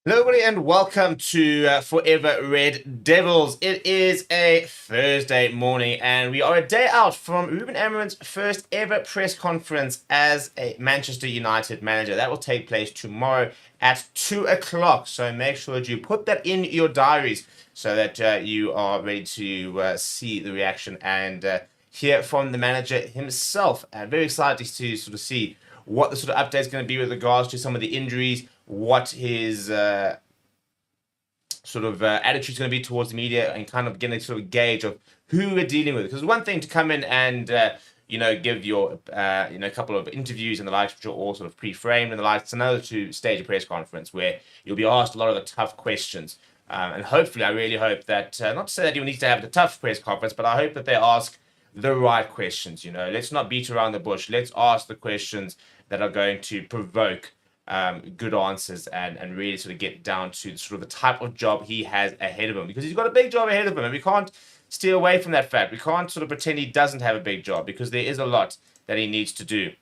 Hello, everybody, and welcome to Forever Red Devils. It is a Thursday morning, and we are a day out from Ruben Amorim's first ever press conference as a Manchester United manager. That will take place tomorrow at 2 o'clock. So make sure that you put that in your diaries so that you are ready to see the reaction and hear from the manager himself. And very excited to sort of see what the sort of update is going to be with regards to some of the injuries, what his attitude is going to be towards the media, and kind of getting a sort of gauge of who we're dealing with. Because one thing to come in and give your a couple of interviews and the likes, which are all sort of pre-framed and the likes. It's another to stage a press conference where you'll be asked a lot of the tough questions. And hopefully, I really hope that not to say that you need to have the tough press conference, but I hope that they ask the right questions. Let's not beat around the bush. Let's ask the questions that are going to provoke good answers and really sort of get down to sort of the type of job he has ahead of him, because he's got a big job ahead of him and we can't steer away from that fact. We can't sort of pretend he doesn't have a big job, because there is a lot that he needs to do.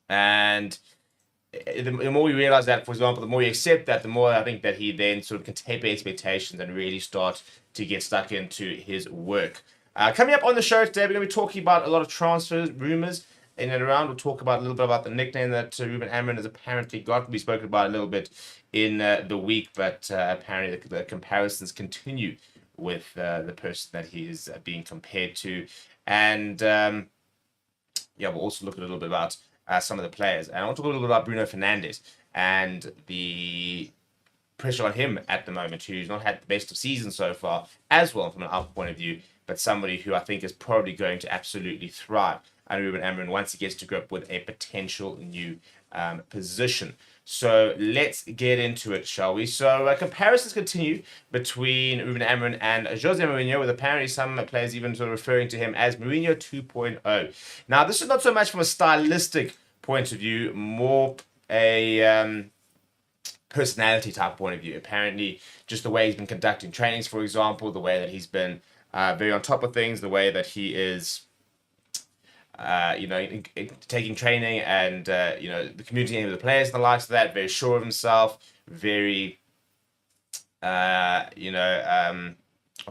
And the more we realize that, for example, the more we accept that, the more I think that he then sort of can taper expectations and really start to get stuck into his work. Coming up on the show today, we're going to be talking about a lot of transfer rumors in and around. We'll talk about a little bit about the nickname that Ruben Amorim has apparently got. We spoke about it a little bit in the week, but apparently the comparisons continue with the person that he is being compared to. And we'll also look at a little bit about some of the players. And I want to talk a little bit about Bruno Fernandes and the pressure on him at the moment, who's not had the best of seasons so far as well from an output point of view, but somebody who I think is probably going to absolutely thrive under Ruben Amorim once he gets to grip with a potential new position. So let's get into it, shall we? So comparisons continue between Ruben Amorim and Jose Mourinho, with apparently some players even sort of referring to him as Mourinho 2.0. Now, this is not so much from a stylistic point of view, more a personality type point of view. Apparently, just the way he's been conducting trainings, for example, the way that he's been very on top of things, the way that he is taking training and the communicating with the players and the likes of that. Very sure of himself, very what's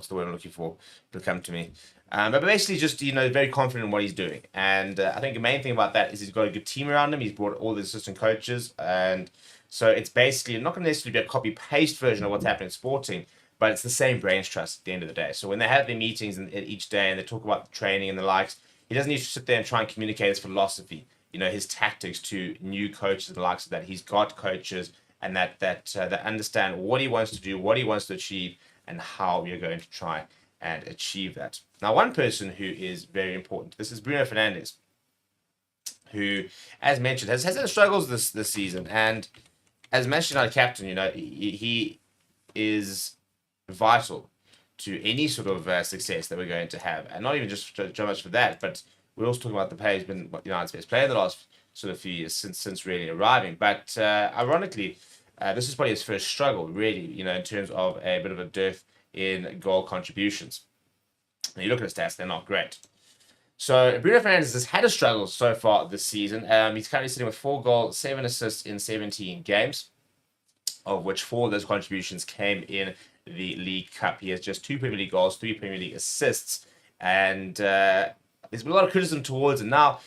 the word I'm looking for? It'll come to me. But basically, just very confident in what he's doing. And I think the main thing about that is he's got a good team around him. He's brought all the assistant coaches, and so it's basically not going to necessarily be a copy paste version of what's happening in Sporting, but it's the same brains trust at the end of the day. So when they have their meetings each day and they talk about the training and the likes, he doesn't need to sit there and try and communicate his philosophy, his tactics to new coaches and the likes of that. He's got coaches and that understand what he wants to do, what he wants to achieve, and how we are going to try and achieve that. Now, one person who is very important, this is Bruno Fernandes, who, as mentioned, has had struggles this season. And as Manchester United captain, he is vital to any sort of success that we're going to have. And not even just so much for that, but we're also talking about the player who's been United's best player in the last sort of few years since really arriving. But ironically, this is probably his first struggle, really, in terms of a bit of a dearth in goal contributions. And you look at his stats, they're not great. So Bruno Fernandes has had a struggle so far this season. He's currently sitting with 4 goals, 7 assists in 17 games, of which 4 of those contributions came in the League Cup. He has just 2 Premier League goals, 3 Premier League assists, and there's been a lot of criticism towards him. Now,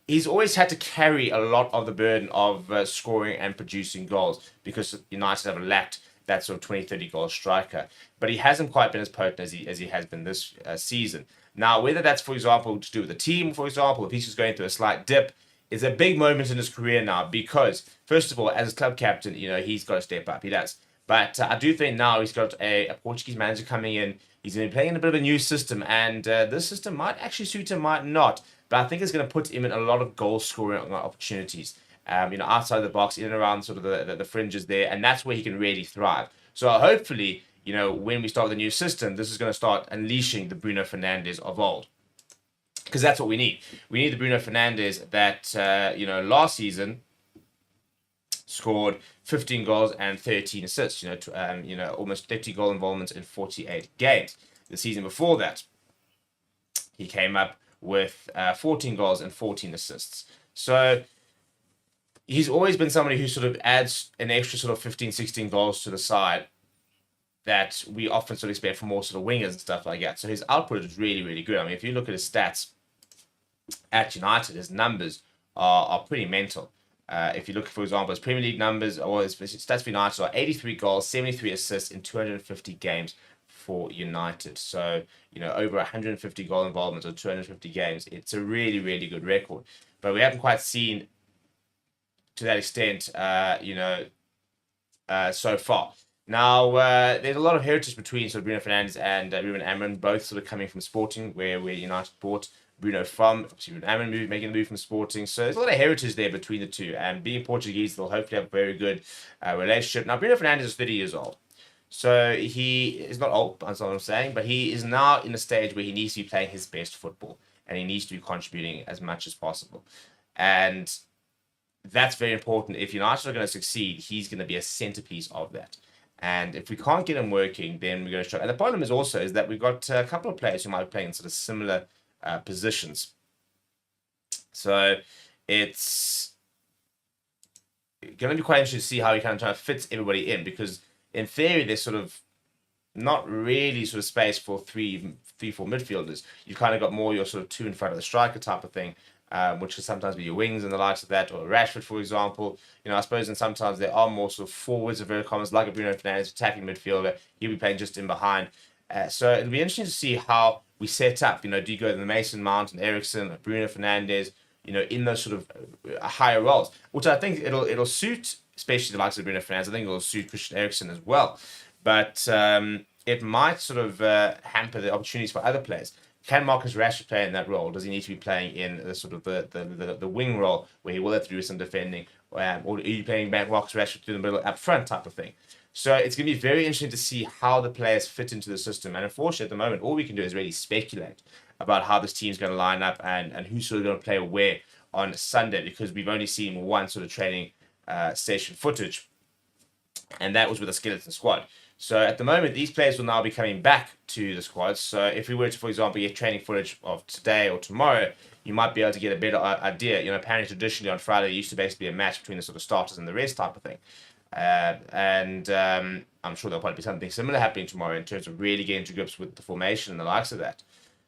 he's always had to carry a lot of the burden of scoring and producing goals, because United have lacked that sort of 20, 30 goal striker. But he hasn't quite been as potent as he has been this season. Now, whether that's, for example, to do with the team, for example, if he's just going through a slight dip, is a big moment in his career now, because, first of all, as a club captain, he's got to step up. He does. But I do think now he's got a Portuguese manager coming in. He's going to be playing in a bit of a new system, and this system might actually suit him, might not. But I think it's going to put him in a lot of goal-scoring opportunities, outside the box, in and around sort of the fringes there, and that's where he can really thrive. So hopefully, when we start with the new system, this is going to start unleashing the Bruno Fernandes of old. Because that's what we need. We need the Bruno Fernandes that, last season scored 15 goals and 13 assists, almost 30 goal involvements in 48 games. The season before that, he came up with 14 goals and 14 assists. So he's always been somebody who sort of adds an extra sort of 15, 16 goals to the side that we often sort of expect from more sort of wingers and stuff like that. So his output is really, really good. I mean, if you look at his stats at United, his numbers are pretty mental. If you look, for example, his Premier League numbers, or his stats for United are 83 goals, 73 assists in 250 games for United. So, over 150 goal involvements or 250 games. It's a really, really good record. But we haven't quite seen to that extent, so far. Now, there's a lot of heritage between sort of Bruno Fernandes and Ruben Amorim, both sort of coming from Sporting, where United bought Bruno from. Obviously, Ruben Amorim making the move from Sporting. So there's a lot of heritage there between the two. And being Portuguese, they'll hopefully have a very good relationship. Now, Bruno Fernandes is 30 years old. So he is not old, that's what I'm saying, but he is now in a stage where he needs to be playing his best football. And he needs to be contributing as much as possible. And that's very important. If United are going to succeed, he's going to be a centerpiece of that. And if we can't get him working, then we're going to struggle. And the problem is that we've got a couple of players who might be playing in sort of similar positions. So it's going to be quite interesting to see how he kind of fits everybody in, because in theory, there's sort of not really sort of space for three, four midfielders. You've kind of got more your sort of two in front of the striker type of thing. Which could sometimes be your wings and the likes of that, or Rashford, for example. I suppose, and sometimes there are more sort of forwards of very commons, like a Bruno Fernandes, attacking midfielder. He'll be playing just in behind. So it'll be interesting to see how we set up. Do you go to the Mason Mount and Eriksen, Bruno Fernandes, in those sort of higher roles, which I think it'll suit, especially the likes of Bruno Fernandes. I think it'll suit Christian Eriksen as well. But it might sort of hamper the opportunities for other players. Can Marcus Rashford play in that role? Does he need to be playing in the sort of the wing role where he will have to do some defending, or are you playing back Marcus Rashford through the middle up front type of thing? So it's going to be very interesting to see how the players fit into the system. And unfortunately, at the moment, all we can do is really speculate about how this team's going to line up and who's sort of going to play where on Sunday, because we've only seen one sort of training session footage, and that was with a skeleton squad. So at the moment, these players will now be coming back to the squad. So if we were to, for example, get training footage of today or tomorrow, you might be able to get a better idea. Apparently traditionally on Friday, it used to basically be a match between the sort of starters and the rest type of thing. I'm sure there'll probably be something similar happening tomorrow in terms of really getting to grips with the formation and the likes of that.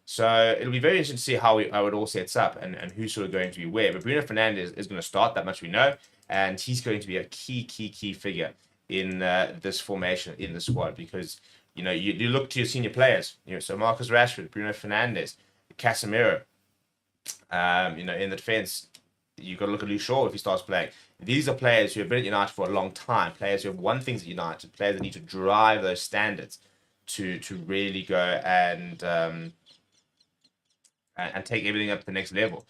So it'll be very interesting to see how it all sets up and who's sort of going to be where. But Bruno Fernandes is going to start, that much we know, and he's going to be a key figure in this formation in the squad, because you look to your senior players, so Marcus Rashford, Bruno Fernandes, Casemiro, in the defense, you've got to look at Luke Shaw if he starts playing. These are players who have been at United for a long time, players who have won things at United, players that need to drive those standards to really go and take everything up to the next level.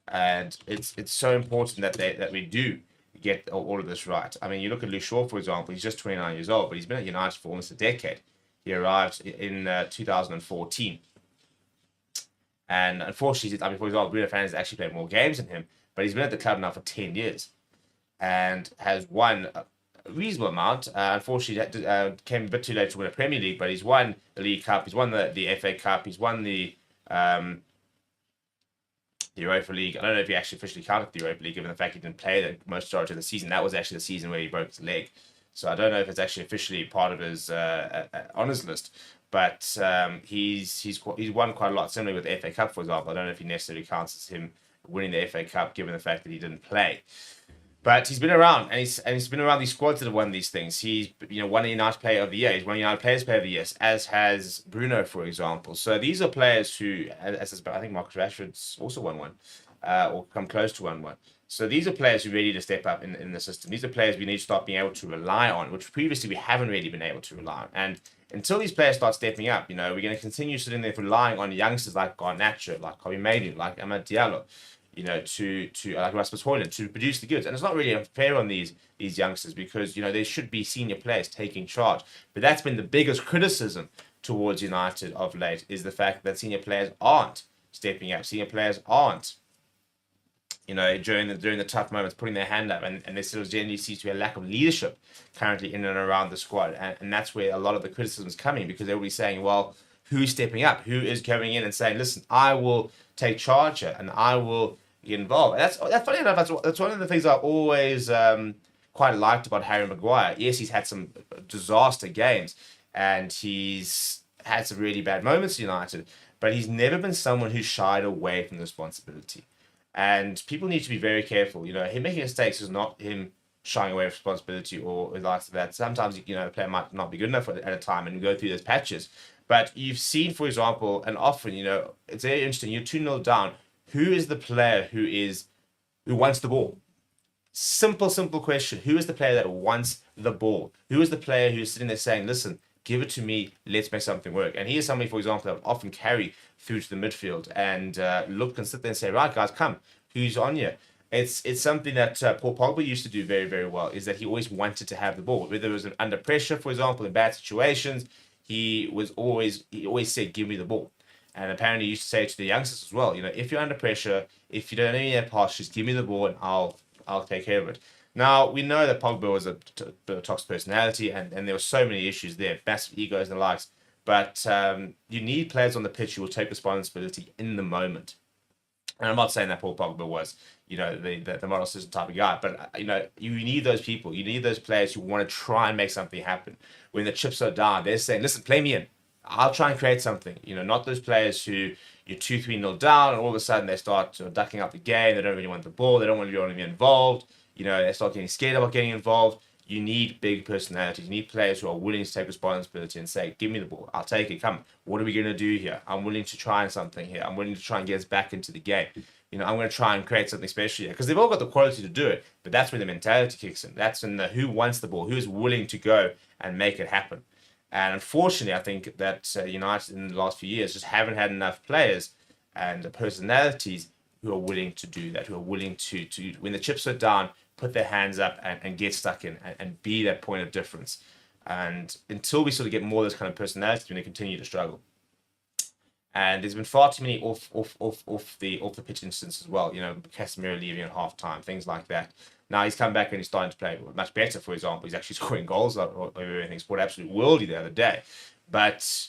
And it's so important that we do get all of this right. I mean, you look at Luke Shaw, for example, he's just 29 years old, but he's been at United for almost a decade. He arrived in 2014. And unfortunately, for example, Bruno Fernandes has actually played more games than him, but he's been at the club now for 10 years and has won a reasonable amount. Unfortunately, that came a bit too late to win a Premier League, but he's won the League Cup, he's won the FA Cup, he's won the Europa League. I don't know if he actually officially counted the Europa League, given the fact he didn't play the most majority of the season. That was actually the season where he broke his leg. So I don't know if it's actually officially part of his honours list. But he's won quite a lot, similarly with the FA Cup, for example. I don't know if he necessarily counts as him winning the FA Cup, given the fact that he didn't play. But he's been around, and he's been around these squads that have won these things. He's won a United Player of the Year. He's won a United Players Player of the Year, as has Bruno, for example. So these are players who, I think Marcus Rashford's also won one, or come close to won one. So these are players who really need to step up in the system. These are players we need to start being able to rely on, which previously we haven't really been able to rely on. And until these players start stepping up, we're going to continue sitting there relying on youngsters like Garnacho, like Kobe Madu, like Amad Diallo, to like Rasmus Højlund to produce the goods. And it's not really unfair on these youngsters, because they should be senior players taking charge. But that's been the biggest criticism towards United of late, is the fact that senior players aren't stepping up. Senior players aren't, during the tough moments, putting their hand up, and there sort of generally seems to be a lack of leadership currently in and around the squad, and that's where a lot of the criticism is coming, because everybody's saying, well, who's stepping up? Who is going in and saying, listen, I will take charge here, and I will get involved. And that's funny enough. That's one of the things I've always quite liked about Harry Maguire. Yes, he's had some disaster games, and he's had some really bad moments at United, but he's never been someone who shied away from the responsibility. And people need to be very careful. Him making mistakes is not him shying away from responsibility or like that. Sometimes, the player might not be good enough at a time and go through those patches. But you've seen, for example, and often, it's very interesting. You're 2-0 down. Who is the player who wants the ball? Simple question. Who is the player that wants the ball? Who is the player who's sitting there saying, listen, give it to me, let's make something work? And he is somebody, for example, that would often carry through to the midfield and look and sit there and say, right, guys, come, who's on here? It's something that Paul Pogba used to do very, very well, is that he always wanted to have the ball. Whether it was under pressure, for example, in bad situations, he always said, give me the ball. And apparently he used to say to the youngsters as well, if you're under pressure, if you don't know any pass, just give me the ball and I'll take care of it. Now, we know that Pogba was a bit of a toxic personality, and there were so many issues there, massive egos and the likes. But you need players on the pitch who will take responsibility in the moment. And I'm not saying that Paul Pogba was, the model system type of guy, but, you need those people. You need those players who want to try and make something happen. When the chips are down, they're saying, listen, play me in. I'll try and create something. Not those players who you're 2-3-0 down and all of a sudden they start ducking up the game. They don't really want the ball. They don't want to be involved. They start getting scared about getting involved. You need big personalities. You need players who are willing to take responsibility and say, give me the ball. I'll take it. Come. What are we going to do here? I'm willing to try something here. I'm willing to try and get us back into the game. I'm going to try and create something special here. Because they've all got the quality to do it. But that's when the mentality kicks in. That's when who wants the ball, who is willing to go and make it happen. And unfortunately, I think that United in the last few years just haven't had enough players and personalities who are willing to do that, who are willing to when the chips are down, put their hands up and get stuck in and be that point of difference. And until we sort of get more of those kind of personalities, we're going to continue to struggle. And there's been far too many off the pitch incidents as well. Casemiro leaving at half time, things like that. Now he's come back and he's starting to play much better. For example, he's actually scoring goals or everything. He scored absolutely worldy the other day. But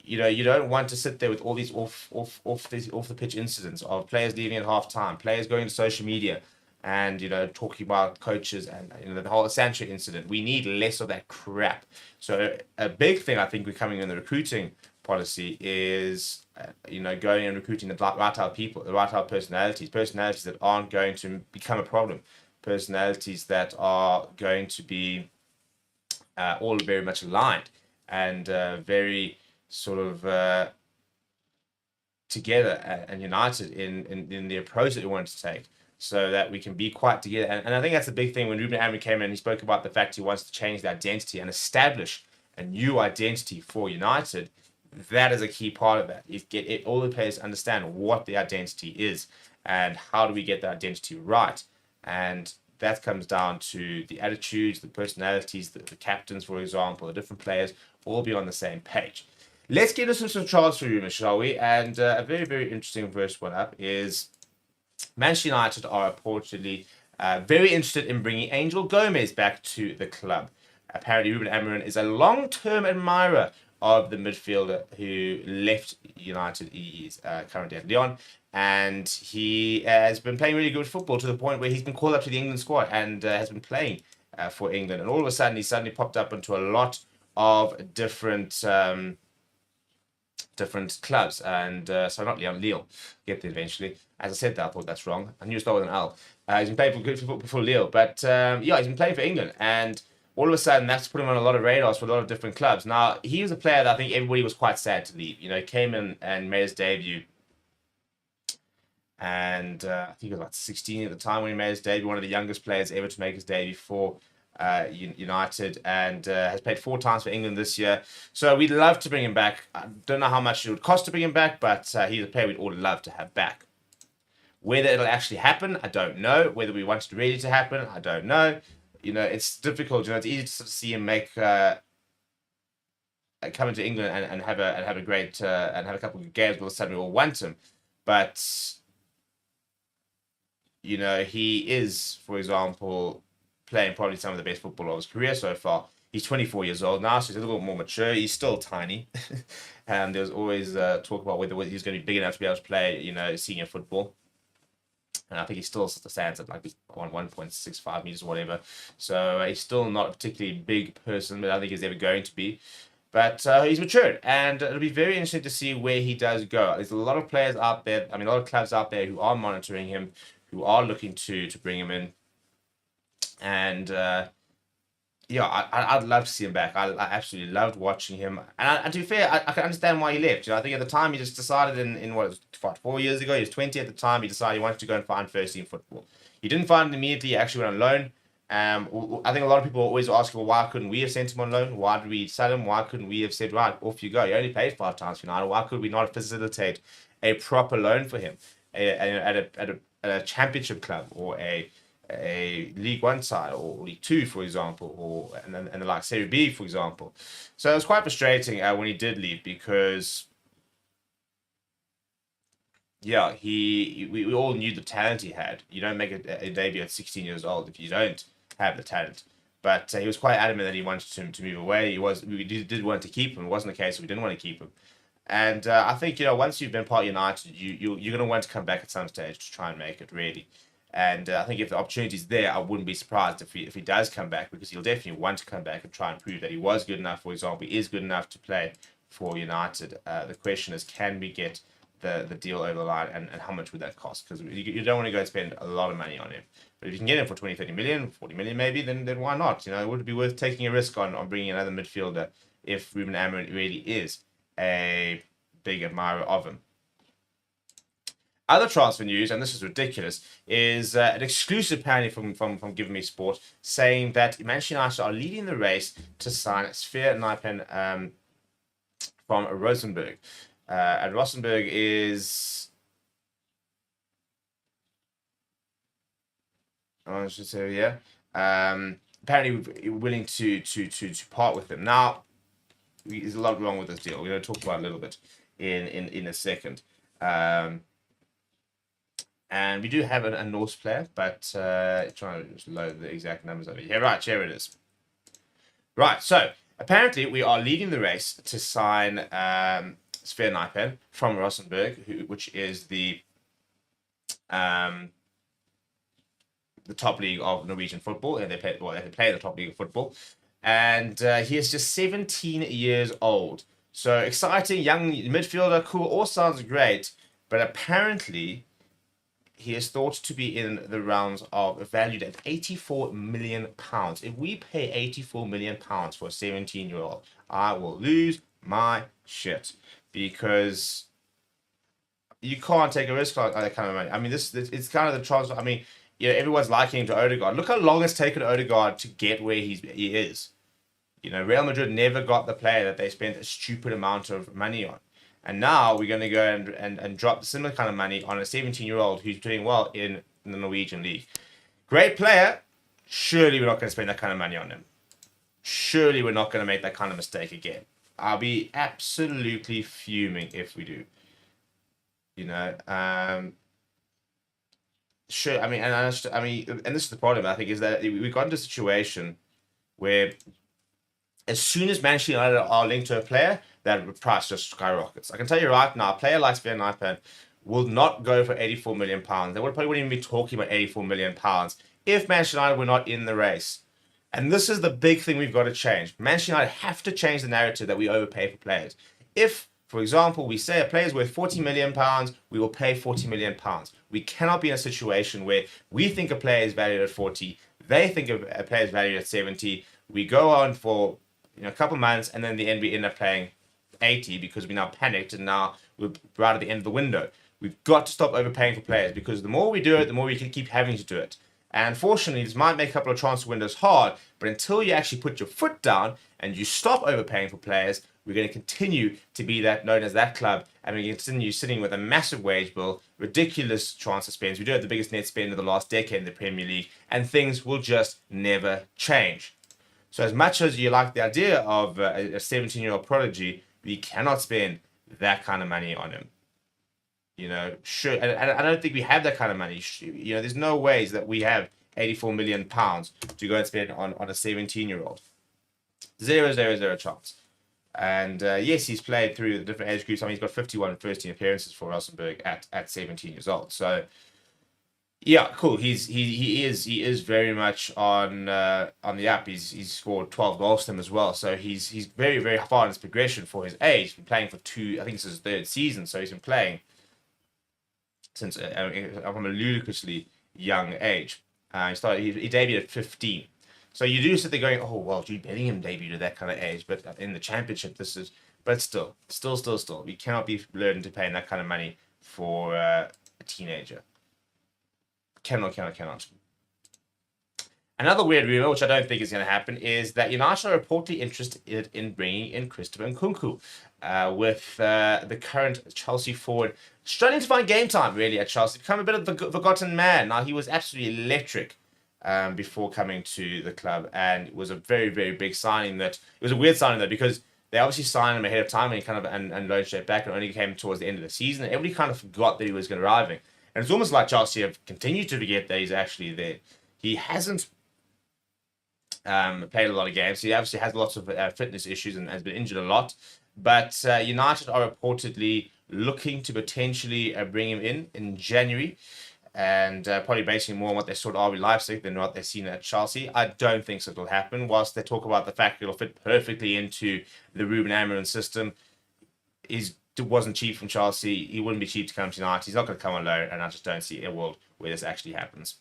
you don't want to sit there with all these off the pitch incidents of players leaving at half time, players going to social media and talking about coaches and the whole Sancho incident. We need less of that crap. So a big thing I think we're coming in the recruiting policy is going and recruiting the right type of people, the right type of personalities that aren't going to become a problem, personalities that are going to be all very much aligned and very sort of together and united in the approach that we want to take, so that we can be quite together. And I think that's the big thing. When Ruben Amorim came in, he spoke about the fact he wants to change the identity and establish a new identity for United. That is a key part of that. All the players understand what the identity is and how do we get the identity right. And that comes down to the attitudes, the personalities, the captains, for example, the different players, all be on the same page. Let's get into some transfer rumors, shall we? And a very, very interesting first one up is Manchester United are reportedly very interested in bringing Angel Gomes back to the club. Apparently, Ruben Amorim is a long-term admirer of the midfielder who left United. He is currently at Lyon, and he has been playing really good football to the point where he's been called up to the England squad and has been playing for England. And all of a sudden, he suddenly popped up into a lot of different clubs. And so not Lyon, Lille. Get there eventually. As I said that, I thought that's wrong. I knew it started with an L. He's been playing for good football for Lille, but yeah, he's been playing for England, and all of a sudden, that's put him on a lot of radars for a lot of different clubs. Now, he was a player that I think everybody was quite sad to leave. He came in and made his debut. And I think he was like 16 at the time when he made his debut. One of the youngest players ever to make his debut for United. And has played 4 times for England this year. So we'd love to bring him back. I don't know how much it would cost to bring him back, but he's a player we'd all love to have back. Whether it'll actually happen, I don't know. Whether we want it really to happen, I don't know. It's difficult. It's easy to sort of see him make come into England and have a great and have a couple of games. All of a sudden, we all want him, but he is, for example, playing probably some of the best football of his career so far. He's 24 years old now, so he's a little bit more mature. He's still tiny, and there's always talk about whether he's going to be big enough to be able to play, senior football. And I think he still stands at like 1.65 meters or whatever. So he's still not a particularly big person, but I don't think he's ever going to be. But he's matured, and it'll be very interesting to see where he does go. There's a lot of players out there, I mean, a lot of clubs out there who are monitoring him, who are looking to bring him in. And yeah, I'd love to see him back. I absolutely loved watching him. And to be fair, I can understand why he left. You know, I think at the time he just decided in what, 4 years ago, he was 20 at the time, he decided he wanted to go and find first team football. He didn't find it immediately, he actually went on loan. I think a lot of people always ask, well, why couldn't we have sent him on loan? Why did we sell him? Why couldn't we have said, right, off you go? You only played 5 times for United. Why could we not facilitate a proper loan for him at a championship club or a League One side or League Two, for example, or and the like Serie B, for example. So it was quite frustrating when he did leave because, yeah, we all knew the talent he had. You don't make a debut at 16 years old if you don't have the talent. But he was quite adamant that he wanted to move away. We did want to keep him. It wasn't the case we didn't want to keep him. And I think, once you've been part of United, you're going to want to come back at some stage to try and make it, really. And I think if the opportunity's there, I wouldn't be surprised if he does come back, because he'll definitely want to come back and try and prove that he was good enough. For example, he is good enough to play for United. The question is, can we get the deal over the line, and how much would that cost? Because you don't want to go and spend a lot of money on him. But if you can get him for 20, 30 million, 40 million maybe, then why not? It would be worth taking a risk on bringing another midfielder if Ruben Amorim really is a big admirer of him. Other transfer news, and this is ridiculous, is an exclusive apparently from Give Me Sport saying that Manchester United are leading the race to sign Sphere Nijpen from Rosenborg. And Rosenborg is, I should say, yeah, apparently willing to part with them. Now, there's a lot wrong with this deal. We're going to talk about it a little bit in a second. And we do have a Norse player, but trying to just load the exact numbers over here. Right, here it is. Right, so apparently we are leading the race to sign Sphere Nijpen from Rosenborg, which is the top league of Norwegian football, and they play the top league of football. And he is just 17 years old. So exciting, young midfielder, cool, all sounds great, but apparently he is thought to be in the rounds of valued at £84 million. If we pay £84 million for a 17-year-old, I will lose my shit, because you can't take a risk on that kind of money. I mean, it's kind of the transfer. I mean, everyone's liking to Odegaard. Look how long it's taken Odegaard to get where he is. Real Madrid never got the player that they spent a stupid amount of money on. And now we're going to go and drop similar kind of money on a 17-year-old who's doing well in the Norwegian league. Great player. Surely we're not going to spend that kind of money on him. Surely we're not going to make that kind of mistake again. I'll be absolutely fuming if we do. Sure. I mean, and this is the problem, I think, is that we've got into a situation where as soon as Manchester United are linked to a player, that price just skyrockets. I can tell you right now, a player like Sphere Nijpen will not go for £84 million. They probably wouldn't even be talking about £84 million if Manchester United were not in the race. And this is the big thing we've got to change. Manchester United have to change the narrative that we overpay for players. If, for example, we say a player is worth £40 million, we will pay £40 million. We cannot be in a situation where we think a player is valued at 40, they think a player is valued at 70, we go on for a couple months, and then in the end we end up paying 80 because we now panicked and now we're right at the end of the window. We've got to stop overpaying for players, because the more we do it, the more we can keep having to do it. And unfortunately, this might make a couple of transfer windows hard, but until you actually put your foot down and you stop overpaying for players, we're going to continue to be known as that club, and we continue sitting with a massive wage bill, ridiculous transfer spends. We do have the biggest net spend of the last decade in the Premier League, and things will just never change. So as much as you like the idea of a 17-year-old prodigy, we cannot spend that kind of money on him. Sure, and I don't think we have that kind of money. There's no ways that we have £84 million to go and spend on a 17-year-old. Zero chance. And yes, he's played through the different age groups. I mean, he's got 51 first-team appearances for Rosenborg at 17 years old. So Yeah, cool. He is very much on the up. He's scored 12 goals for them as well. So he's very very far in his progression for his age. He's been playing for two. I think this is his third season. So he's been playing since from a ludicrously young age. He debuted at 15. So you do sit there going, oh well, Jude Bellingham debuted at that kind of age, but in the championship this is. But still, we cannot be learning to paying that kind of money for a teenager. Cannot. Another weird rumor, which I don't think is going to happen, is that United are reportedly interested in bringing in Christopher Nkunku, with the current Chelsea forward struggling to find game time, really, at Chelsea. Become a bit of the forgotten man. Now, he was absolutely electric before coming to the club, and it was a very, very big signing. It was a weird signing, though, because they obviously signed him ahead of time, and he kind of and loaned straight back, and only came towards the end of the season. And everybody kind of forgot that he was going to arrive. And it's almost like Chelsea have continued to forget that he's actually there. He hasn't played a lot of games. He obviously has lots of fitness issues and has been injured a lot. But United are reportedly looking to potentially bring him in January, and probably basing more on what they saw at RB Leipzig than what they've seen at Chelsea. I don't think so it'll happen. Whilst they talk about the fact it'll fit perfectly into the Ruben Amorim system, it wasn't cheap from Chelsea. He wouldn't be cheap to come to United. He's not going to come on loan, and I just don't see a world where this actually happens.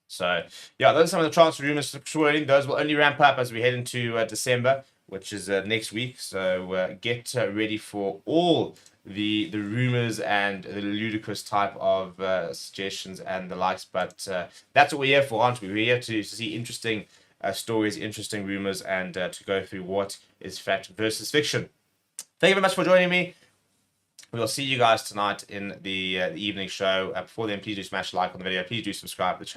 So, yeah, those are some of the transfer rumors swirling. Those will only ramp up as we head into December, which is next week. So get ready for all the rumors and the ludicrous type of suggestions and the likes. But that's what we're here for, aren't we? We're here to see interesting stories, interesting rumors, and to go through what is fact versus fiction. Thank you very much for joining me. We will see you guys tonight in the evening show. Before then, please do smash a like on the video. Please do subscribe to the channel.